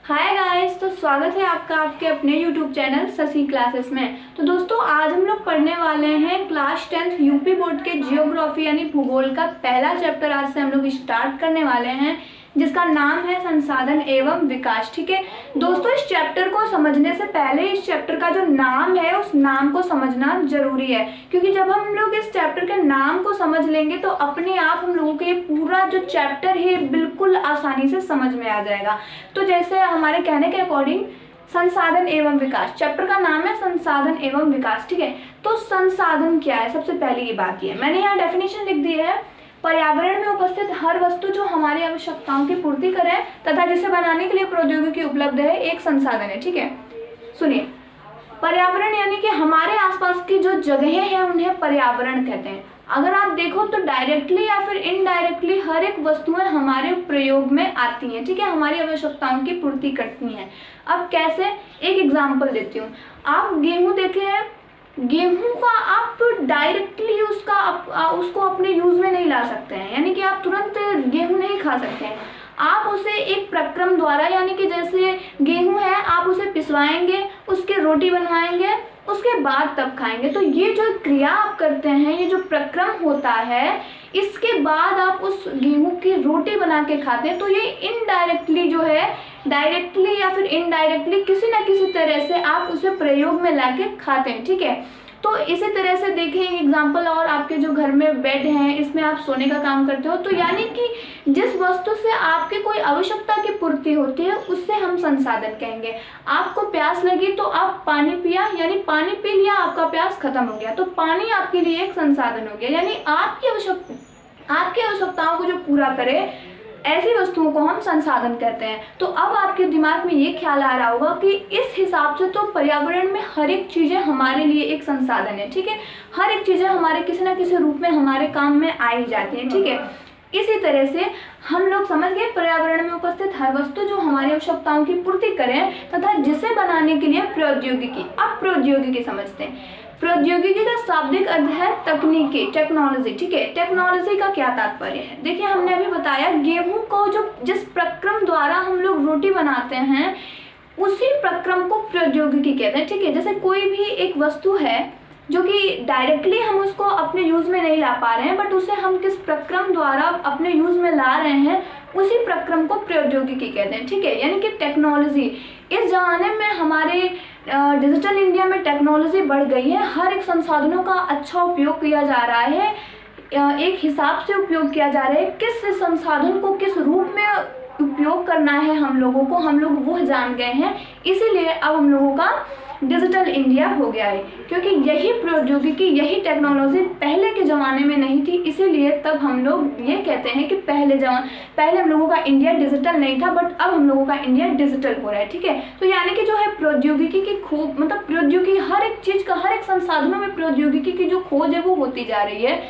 Hi guys, तो स्वागत है आपका आपके अपने यूट्यूब चैनल शशि क्लासेस में। तो दोस्तों, आज हम लोग पढ़ने वाले हैं क्लास 10th यूपी बोर्ड के जियोग्राफी यानी भूगोल का पहला चैप्टर। आज से हम लोग स्टार्ट करने वाले हैं, जिसका नाम है संसाधन एवं विकास। ठीक है दोस्तों, इस चैप्टर को समझने से पहले इस चैप्टर का जो नाम है उस नाम को समझना जरूरी है, क्योंकि जब हम लोग इस चैप्टर के नाम को समझ लेंगे तो अपने आप हम लोगों को ये पूरा जो चैप्टर है बिल्कुल आसानी से समझ में आ जाएगा। तो जैसे हमारे कहने के अकॉर्डिंग संसाधन एवं विकास, चैप्टर का नाम है संसाधन एवं विकास। ठीक है, तो संसाधन क्या है? सबसे पहली बात ये मैंने यहाँ डेफिनेशन लिख दी है, पर्यावरण में उपस्थित हर वस्तु जो हमारी आवश्यकताओं की पूर्ति करे तथा जिसे बनाने के लिए प्रौद्योगिकी उपलब्ध है, एक संसाधन है। ठीक है, सुनिए, पर्यावरण यानी कि हमारे आसपास की जो जगहें हैं उन्हें पर्यावरण कहते हैं। अगर आप देखो तो डायरेक्टली या फिर इनडायरेक्टली हर एक वस्तुएं हमारे प्रयोग में आती हैं। ठीक है, हमारी आवश्यकताओं की पूर्ति करती हैं। अब कैसे? एक एग्जाम्पल देती हूँ। आप गेहूं देखे हैं, गेहूं का आप डायरेक्टली उसको अपने यूज में नहीं ला सकते हैं, यानी कि आप तुरंत गेहूं नहीं खा सकते हैं। आप उसे एक प्रक्रम द्वारा, यानी कि जैसे गेहूं है आप उसे पिसवाएंगे, उसके रोटी बनवाएंगे, उसके बाद तब खाएंगे। तो ये जो क्रिया आप करते हैं, ये जो प्रक्रम होता है, इसके बाद आप उस गेहूं की रोटी बना के खाते हैं। तो ये इनडायरेक्टली जो है, डायरेक्टली या फिर इनडायरेक्टली किसी ना किसी तरह से आप उसे प्रयोग में लाके खाते हैं। ठीक है, तो इसी तरह से देखें एग्जाम्पल, और आपके जो घर में बेड हैं इसमें आप सोने का काम करते हो, तो यानी कि जिस वस्तु से आपकी कोई आवश्यकता की पूर्ति होती है उससे हम संसाधन कहेंगे। आपको प्यास लगी तो आप पानी पिया, यानी पानी पी लिया, आपका प्यास खत्म हो गया, तो पानी आपके लिए एक संसाधन हो गया। यानी आपकी आवश्यकताओं को जो पूरा करे ऐसी वस्तुओं को हम संसाधन कहते हैं। तो अब आपके दिमाग में ये ख्याल आ रहा होगा कि इस हिसाब से तो पर्यावरण में हर एक चीज़ें हमारे लिए एक संसाधन है। ठीक है, हर एक चीज़ें हमारे किसी न किसी रूप में हमारे काम में आई जाती हैं। ठीक है, इसी तरह से हम लोग समझ गए पर्यावरण में उपस्थित हर वस्तु जो हमारी आवश्यकताओं की पूर्ति करें तथा जिसे बनाने के लिए प्रौद्योगिकी। अब प्रौद्योगिकी समझते हैं। प्रौद्योगिकी का शाब्दिक अर्थ है तकनीकी, टेक्नोलॉजी। ठीक है, टेक्नोलॉजी का क्या तात्पर्य है? देखिए, हमने अभी बताया गेहूं को जिस प्रक्रम द्वारा हम लोग रोटी बनाते हैं उसी प्रक्रम को प्रौद्योगिकी कहते हैं। ठीक है, जैसे कोई भी एक वस्तु है जो कि डायरेक्टली हम उसको अपने यूज में नहीं ला पा रहे हैं, बट उसे हम किस प्रक्रम द्वारा अपने यूज में ला रहे हैं उसी प्रक्रम को प्रौद्योगिकी कहते हैं। ठीक है, यानी कि टेक्नोलॉजी। इस जमाने में हमारे डिजिटल इंडिया में टेक्नोलॉजी बढ़ गई है, हर एक संसाधनों का अच्छा उपयोग किया जा रहा है, एक हिसाब से उपयोग किया जा रहा है। किस संसाधन को किस रूप में उपयोग करना है हम लोगों को, हम लोग वो जान गए हैं। इसीलिए अब हम लोगों का डिजिटल इंडिया हो गया है, क्योंकि यही प्रौद्योगिकी, यही टेक्नोलॉजी पहले के ज़माने में नहीं थी। इसीलिए तब हम लोग ये कहते हैं कि पहले हम लोगों का इंडिया डिजिटल नहीं था, बट अब हम लोगों का इंडिया डिजिटल हो रहा है। ठीक है, तो यानी कि जो है प्रौद्योगिकी की खोज, मतलब प्रौद्योगिकी हर एक चीज़ का, हर एक संसाधनों में प्रौद्योगिकी की जो खोज है वो होती जा रही है।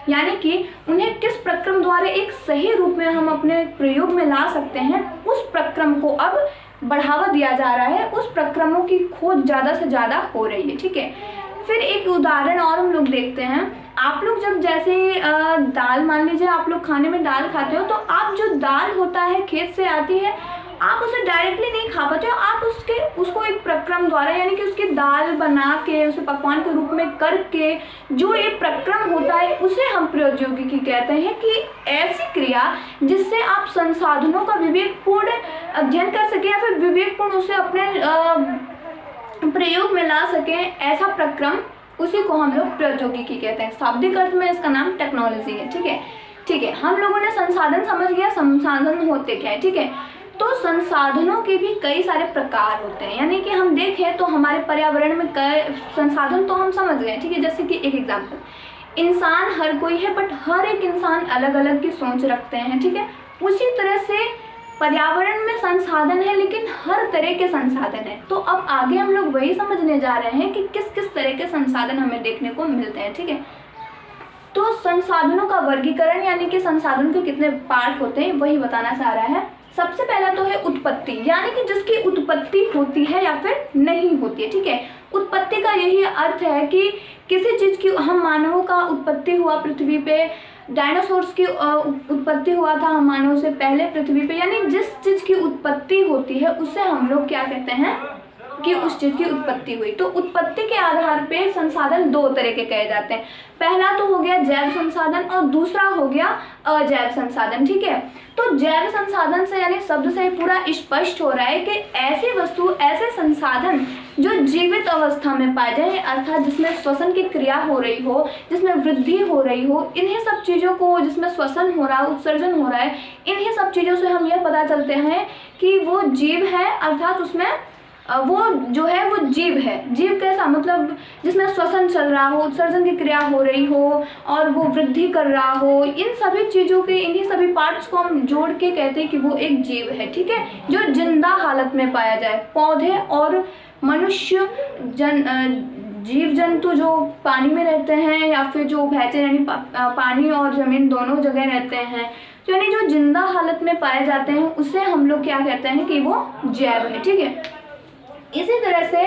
यानी कि उन्हें किस प्रक्रम द्वारा एक सही रूप में हम अपने प्रयोग में ला सकते हैं, उस प्रक्रम को अब बढ़ावा दिया जा रहा है, उस प्रक्रमों की खोज ज़्यादा से ज़्यादा हो रही है। ठीक है, फिर एक उदाहरण और हम लोग देखते हैं। आप लोग जब जैसे दाल, मान लीजिए आप लोग खाने में दाल खाते हो, तो आप जो दाल होता है खेत से आती है, आप उसे डायरेक्टली नहीं खा पाते हो, आप उसको एक प्रक्रम द्वारा, यानी कि उसकी दाल बना के उसे पकवान के रूप में करके जो एक प्रक्रम होता है उसे हम प्रौद्योगिकी कहते हैं। कि ऐसी क्रिया जिससे आप संसाधनों का विवेकपूर्ण अध्ययन कर सके या फिर विवेकपूर्ण उसे अपने प्रयोग में ला सकें, ऐसा प्रक्रम, उसी को हम लोग प्रौद्योगिकी कहते हैं। शाब्दिक अर्थ में इसका नाम टेक्नोलॉजी है। ठीक है, हम लोगों ने संसाधन समझ गया, संसाधन होते क्या है। ठीक है, तो संसाधनों के भी कई सारे प्रकार होते हैं, यानी कि हम देखें तो हमारे पर्यावरण में कई संसाधन तो हम समझ गए। ठीक है, जैसे कि एक एग्जाम्पल, इंसान हर कोई है, बट हर एक इंसान अलग अलग की सोच रखते हैं। ठीक है, उसी तरह से पर्यावरण में संसाधन है, लेकिन हर तरह के संसाधन है। तो अब आगे हम लोग वही समझने जा रहे हैं कि किस किस तरह के संसाधन हमें देखने को मिलते हैं। ठीक है, तो संसाधनों का वर्गीकरण, यानी कि संसाधनों के कितने पार्ट होते हैं, वही बताना चाह रहा है। सबसे पहला तो है उत्पत्ति, यानी कि जिसकी उत्पत्ति होती है या फिर नहीं होती है। ठीक है, उत्पत्ति का यही अर्थ है कि किसी चीज़ की, हम मानवों का उत्पत्ति हुआ पृथ्वी पे डायनासोर्स की उत्पत्ति हुआ था मानव से पहले पृथ्वी पे, यानी जिस चीज़ की उत्पत्ति होती है उसे हम लोग क्या कहते हैं कि उस चीज़ की उत्पत्ति हुई। तो उत्पत्ति के आधार पे संसाधन दो तरह के कहे जाते हैं। पहला तो हो गया जैव संसाधन और दूसरा हो गया अजैव संसाधन, ठीक है। तो जैव संसाधन से यानी शब्द से पूरा स्पष्ट हो रहा है कि ऐसी वस्तु, ऐसे संसाधन जो जीवित अवस्था में पाए जाए, अर्थात जिसमें श्वसन की क्रिया हो रही हो, जिसमें वृद्धि हो रही हो, इन्हीं सब चीज़ों को, जिसमें श्वसन हो रहा है, उत्सर्जन हो रहा है, इन्हीं सब चीज़ों से हम यह पता चलते हैं कि वो जीव है, अर्थात उसमें वो जो है वो जीव है। जीव कैसा, मतलब जिसमें श्वसन चल रहा हो, उत्सर्जन की क्रिया हो रही हो और वो वृद्धि कर रहा हो, इन सभी चीज़ों के, इन्हीं सभी पार्ट्स को हम जोड़ के कहते हैं कि वो एक जीव है, ठीक है, जो जिंदा हालत में पाया जाए। पौधे और मनुष्य, जीव जंतु जो पानी में रहते हैं या फिर जो भैंसे यानी पानी और ज़मीन दोनों जगह रहते हैं, यानी जो जिंदा हालत में पाए जाते हैं, उसे हम लोग क्या कहते हैं कि वो जैव है, ठीक है। इसी तरह से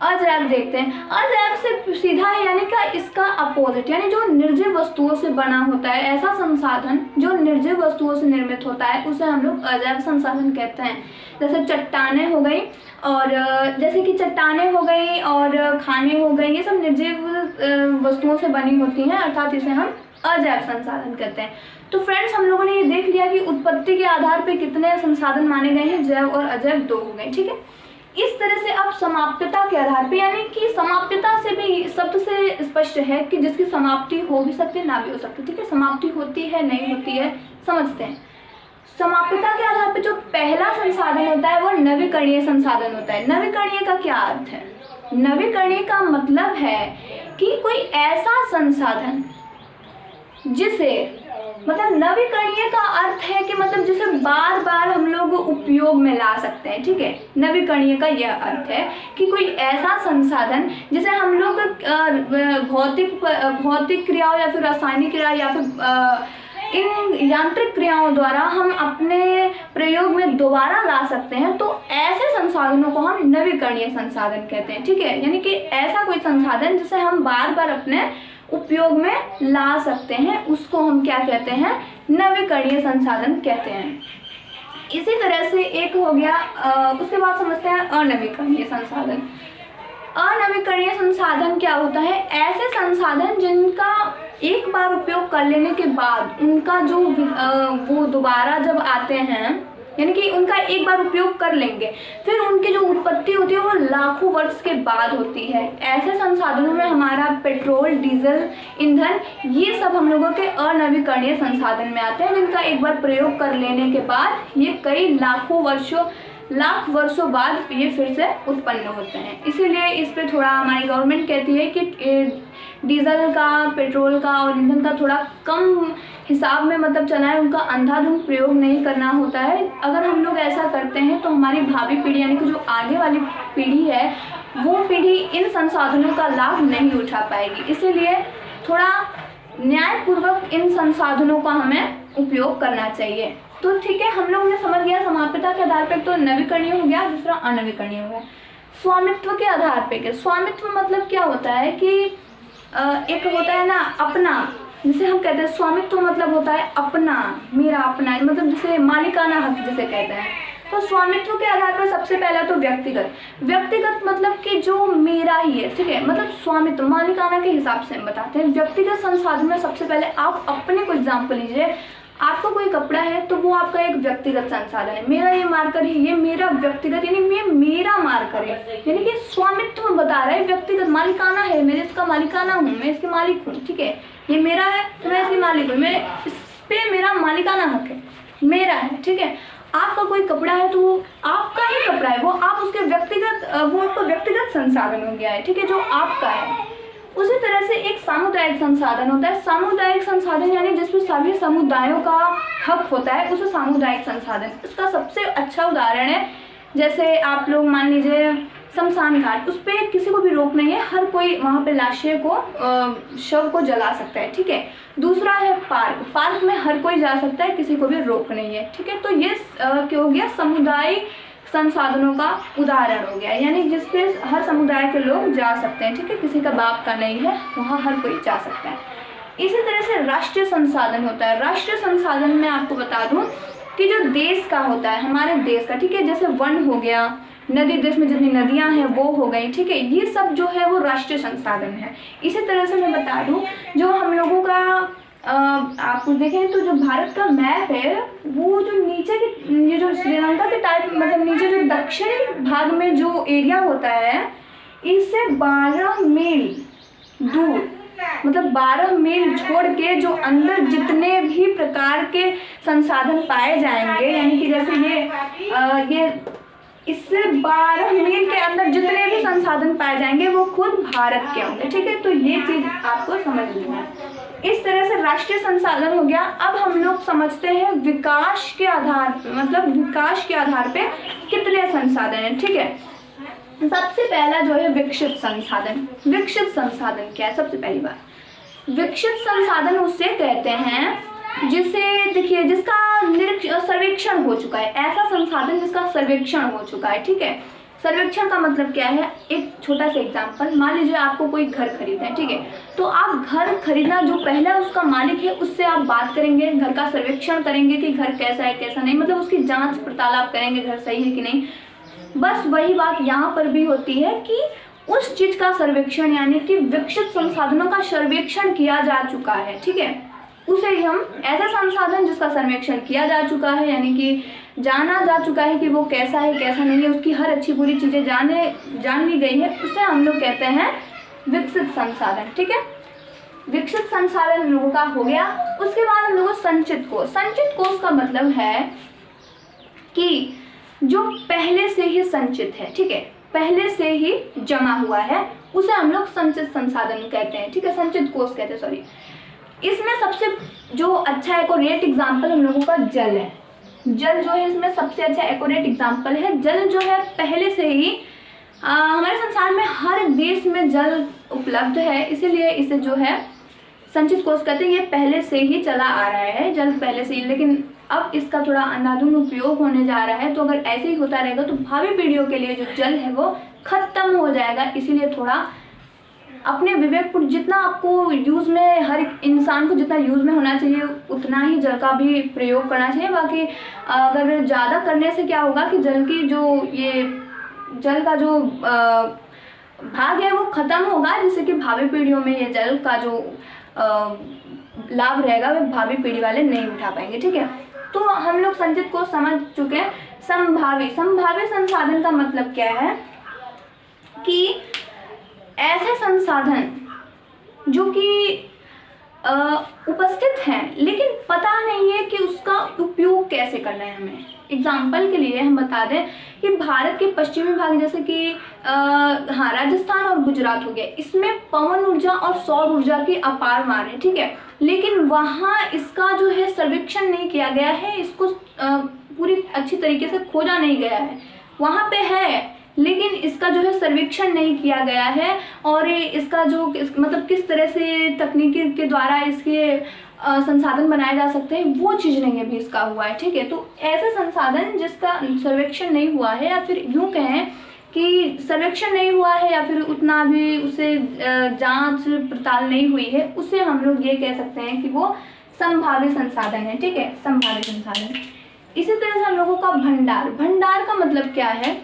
अजैव देखते हैं। अजैव से सीधा है यानी क्या, इसका अपोजिट, यानी जो निर्जीव वस्तुओं से बना होता है, ऐसा संसाधन जो निर्जीव वस्तुओं से निर्मित होता है, उसे हम लोग अजैव संसाधन कहते हैं। जैसे चट्टानें हो गई, और जैसे कि चट्टानें हो गई और खाने हो गए, ये सब निर्जीव वस्तुओं से बनी होती हैं, अर्थात इसे हम अजैव संसाधन कहते हैं। तो फ्रेंड्स, हम लोगों ने ये देख लिया कि उत्पत्ति के आधार पर कितने संसाधन माने गए हैं, जैव और अजैव दो हो गए, ठीक है। इस तरह से अब समाप्यता के आधार पे, यानी कि समाप्यता से भी शब्द से स्पष्ट है कि जिसकी समाप्ति हो भी सकती है, ना भी हो सकती, ठीक है। समाप्ति होती है, नहीं होती है, समझते हैं। समाप्यता के आधार पे जो पहला संसाधन होता है वो नवीकरणीय संसाधन होता है। नवीकरणीय का क्या अर्थ है? नवीकरणीय का मतलब है कि कोई ऐसा संसाधन जिसे, मतलब नवीकरणीय का अर्थ है कि मतलब जिसे बार बार हम लोग उपयोग में ला सकते हैं, ठीक है। नवीकरणीय का यह अर्थ है कि कोई ऐसा संसाधन जिसे हम लोग भौतिक क्रियाओं या फिर रासायनिक क्रिया या फिर इन यांत्रिक क्रियाओं द्वारा हम अपने प्रयोग में दोबारा ला सकते हैं, तो ऐसे संसाधनों को हम नवीकरणीय संसाधन कहते हैं, ठीक है। यानी कि ऐसा कोई संसाधन जिसे हम बार बार अपने उपयोग में ला सकते हैं, उसको हम क्या कहते हैं? नवीकरणीय संसाधन कहते हैं। इसी तरह से एक हो गया, उसके बाद समझते हैं अनवीकरणीय संसाधन। अनवीकरणीय संसाधन क्या होता है? ऐसे संसाधन जिनका एक बार उपयोग कर लेने के बाद उनका जो वो दोबारा जब आते हैं, यानी कि उनका एक बार उपयोग कर लेंगे, फिर उनकी जो उत्पत्ति होती है वो लाखों वर्ष के बाद होती है। ऐसे संसाधनों में हमारा पेट्रोल, डीजल, ईंधन, ये सब हम लोगों के अनवीकरणीय संसाधन में आते हैं, जिनका एक बार प्रयोग कर लेने के बाद ये कई लाख वर्षों बाद ये फिर से उत्पन्न होते हैं। इसीलिए इस पे थोड़ा हमारी गवर्नमेंट कहती है कि डीजल का, पेट्रोल का और ईंधन का थोड़ा कम हिसाब में मतलब चलाएं, उनका अंधाधुंध प्रयोग नहीं करना होता है। अगर हम लोग ऐसा करते हैं तो हमारी भावी पीढ़ी यानी कि जो आगे वाली पीढ़ी है, वो पीढ़ी इन संसाधनों का लाभ नहीं उठा पाएगी। इसीलिए थोड़ा न्यायपूर्वक इन संसाधनों का हमें उपयोग करना चाहिए। तो ठीक है, हम लोग ने समझ गया समाप्यता के आधार पर तो नवीकरणीय हो गया, दूसरा अनवीकरणीय हो गया। स्वामित्व के आधार पे, स्वामित्व मतलब क्या होता है कि एक होता है ना अपना, जिसे हम कहते हैं स्वामित्व मतलब होता है अपना, मेरा अपना, मतलब जिसे मालिकाना हक जिसे कहते हैं। तो स्वामित्व के आधार पर सबसे पहला तो व्यक्तिगत मतलब कि जो मेरा ही है, ठीक है। मतलब स्वामित्व मालिकाना के हिसाब से हम बताते हैं। व्यक्तिगत संसाधन में सबसे पहले आप अपने को एग्जाम्पल लीजिए। आपका कोई कपड़ा है तो वो आपका एक व्यक्तिगत संसाधन है। मेरा ये मार्कर है, ये मेरा व्यक्तिगत, यानी ये मेरा मार्कर है, यानी कि स्वामित्व बता रहा है, व्यक्तिगत मालिकाना है, मैं इसका मालिकाना हूँ, मैं इसके मालिक हूँ, ठीक है। ये मेरा है तो मैं इसकी मालिक हूँ, मैं इस पे मेरा मालिकाना हक है, मेरा है, ठीक है। आपका कोई कपड़ा है तो वो आपका ही कपड़ा है, वो आप उसके वो आपका व्यक्तिगत संसाधन हो गया है, ठीक है, जो आपका है। उसी तरह से एक सामुदायिक संसाधन होता है। सामुदायिक संसाधन यानी जिसमें सभी समुदायों का हक होता है, उसे सामुदायिक संसाधन। इसका सबसे अच्छा उदाहरण है, जैसे आप लोग मान लीजिए शमशान घाट, उस पर किसी को भी रोक नहीं है, हर कोई वहाँ पे लाशें को, शव को जला सकता है, ठीक है। दूसरा है पार्क में हर कोई जा सकता है, किसी को भी रोक नहीं है, ठीक है। तो ये क्या हो गया? सामुदायिक संसाधनों का उदाहरण हो गया, यानी जिसपे हर समुदाय के लोग जा सकते हैं, ठीक है, किसी का बाप का नहीं है, वहाँ हर कोई जा सकता है। इसी तरह से राष्ट्रीय संसाधन होता है। राष्ट्रीय संसाधन में आपको बता दूं कि जो देश का होता है, हमारे देश का, ठीक है, जैसे वन हो गया, नदी, देश में जितनी नदियां हैं वो हो गई, ठीक है, ये सब जो है वो राष्ट्रीय संसाधन है। इसी तरह से मैं बता दूं जो हम लोगों का आप देखें तो जो भारत का मैप है वो जो नीचे के, ये जो श्रीलंका के टाइप, मतलब नीचे जो दक्षिणी भाग में जो एरिया होता है इससे 12 मील दूर, मतलब 12 मील छोड़ के जो अंदर जितने भी प्रकार के संसाधन पाए जाएंगे, यानी कि जैसे ये इससे 12 मील के अंदर जितने भी संसाधन पाए जाएंगे वो खुद भारत के होंगे, ठीक है। तो ये चीज आपको समझनी है। इस तरह से राष्ट्रीय संसाधन हो गया। अब हम लोग समझते हैं विकास के आधार पे, मतलब विकास के आधार पे कितने संसाधन हैं, ठीक है। सबसे पहला जो है विकसित संसाधन। विकसित संसाधन क्या है? सबसे पहली बात, विकसित संसाधन उसे कहते हैं जिसे, देखिए, जिसका सर्वेक्षण हो चुका है, ऐसा संसाधन जिसका सर्वेक्षण हो चुका है, ठीक है। सर्वेक्षण का मतलब क्या है? एक छोटा सा एग्जांपल, मान लीजिए आपको कोई घर खरीदना है, ठीक है, तो आप घर खरीदना, जो पहला उसका मालिक है उससे आप बात करेंगे, घर का सर्वेक्षण करेंगे कि घर कैसा है कैसा नहीं, मतलब उसकी जांच पड़ताल आप करेंगे घर सही है कि नहीं। बस वही बात यहाँ पर भी होती है कि उस चीज का सर्वेक्षण, यानी कि विकसित संसाधनों का सर्वेक्षण किया जा चुका है, ठीक है, उसे ही हम, ऐसा संसाधन जिसका सर्वेक्षण किया जा चुका है, यानी कि जाना जा चुका है कि वो कैसा है कैसा नहीं है, उसकी हर अच्छी बुरी चीजें जान ली गई है, उसे हम लोग कहते हैं विकसित संसाधन, ठीक है। विकसित संसाधन लोगों का हो गया। उसके बाद हम लोग संचित कोष। संचित कोष का मतलब है कि जो पहले से ही संचित है, ठीक है, पहले से ही जमा हुआ है, उसे हम लोग संचित संसाधन कहते हैं, ठीक है, संचित कोष कहते हैं, सॉरी। इसमें सबसे जो अच्छा एक्यूरेट एग्जाम्पल हम लोगों का जल है। जल जो है इसमें सबसे अच्छा एक्यूरेट एग्जाम्पल है। जल जो है पहले से ही हमारे संसार में हर देश में जल उपलब्ध है, इसीलिए इसे जो है संचित कोष कहते हैं। ये पहले से ही चला आ रहा है, जल पहले से ही, लेकिन अब इसका थोड़ा अंधाधुंध उपयोग होने जा रहा है। तो अगर ऐसे ही होता रहेगा तो भावी पीढ़ियों के लिए जो जल है वो खत्म हो जाएगा। इसीलिए थोड़ा अपने विवेकपूर्ण, जितना आपको यूज़ में, हर इंसान को जितना यूज़ में होना चाहिए उतना ही जल का भी प्रयोग करना चाहिए। बाकी अगर ज़्यादा करने से क्या होगा कि जल की जो, ये जल का जो भाग है वो ख़त्म होगा, जिससे कि भावी पीढ़ियों में ये जल का जो लाभ रहेगा वो भावी पीढ़ी वाले नहीं उठा पाएंगे, ठीक है। तो हम लोग संचित को समझ चुके हैं। संभावी संसाधन का मतलब क्या है कि ऐसे संसाधन जो कि उपस्थित हैं लेकिन पता नहीं है कि उसका उपयोग कैसे करना है हमें। एग्जाम्पल के लिए हम बता दें कि भारत के पश्चिमी भाग, जैसे कि हाँ, राजस्थान और गुजरात हो गया, इसमें पवन ऊर्जा और सौर ऊर्जा की अपार मार है, ठीक है, लेकिन वहाँ इसका जो है सर्वेक्षण नहीं किया गया है, इसको पूरी अच्छी तरीके से खोजा नहीं गया है। वहाँ पे है लेकिन इसका जो है सर्वेक्षण नहीं किया गया है, और इसका जो मतलब किस तरह से तकनीकी के द्वारा इसके संसाधन बनाए जा सकते हैं वो चीज़ नहीं अभी इसका हुआ है, ठीक है। तो ऐसे संसाधन जिसका सर्वेक्षण नहीं हुआ है, या फिर यूँ कहें कि सर्वेक्षण नहीं हुआ है या फिर उतना भी उसे जांच पड़ताल नहीं हुई है, उसे हम लोग ये कह सकते हैं कि वो संभावित संसाधन है, ठीक है, संभावित संसाधन। इसी तरह से हम लोगों का भंडार। भंडार का मतलब क्या है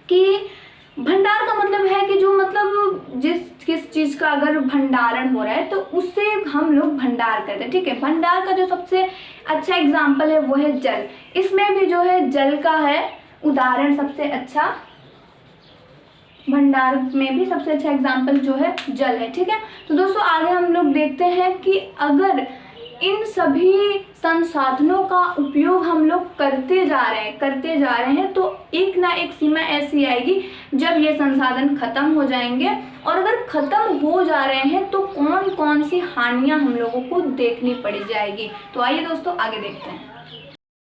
कि भंडार का मतलब है कि जो, मतलब किस चीज़ का अगर भंडारण हो रहा है तो उससे हम लोग भंडार करते हैं, ठीक है। भंडार का जो सबसे अच्छा एग्जाम्पल है वो है जल। इसमें भी जो है जल का है उदाहरण सबसे अच्छा, भंडार में भी सबसे अच्छा एग्जाम्पल जो है जल है, ठीक है। तो दोस्तों आगे हम लोग देखते हैं कि अगर इन सभी संसाधनों का उपयोग हम लोग करते जा रहे हैं तो एक ना एक सीमा ऐसी आएगी जब ये संसाधन खत्म हो जाएंगे, और अगर खत्म हो जा रहे हैं तो कौन कौन सी हानियां हम लोगों को देखनी पड़ जाएगी। तो आइए दोस्तों आगे देखते हैं।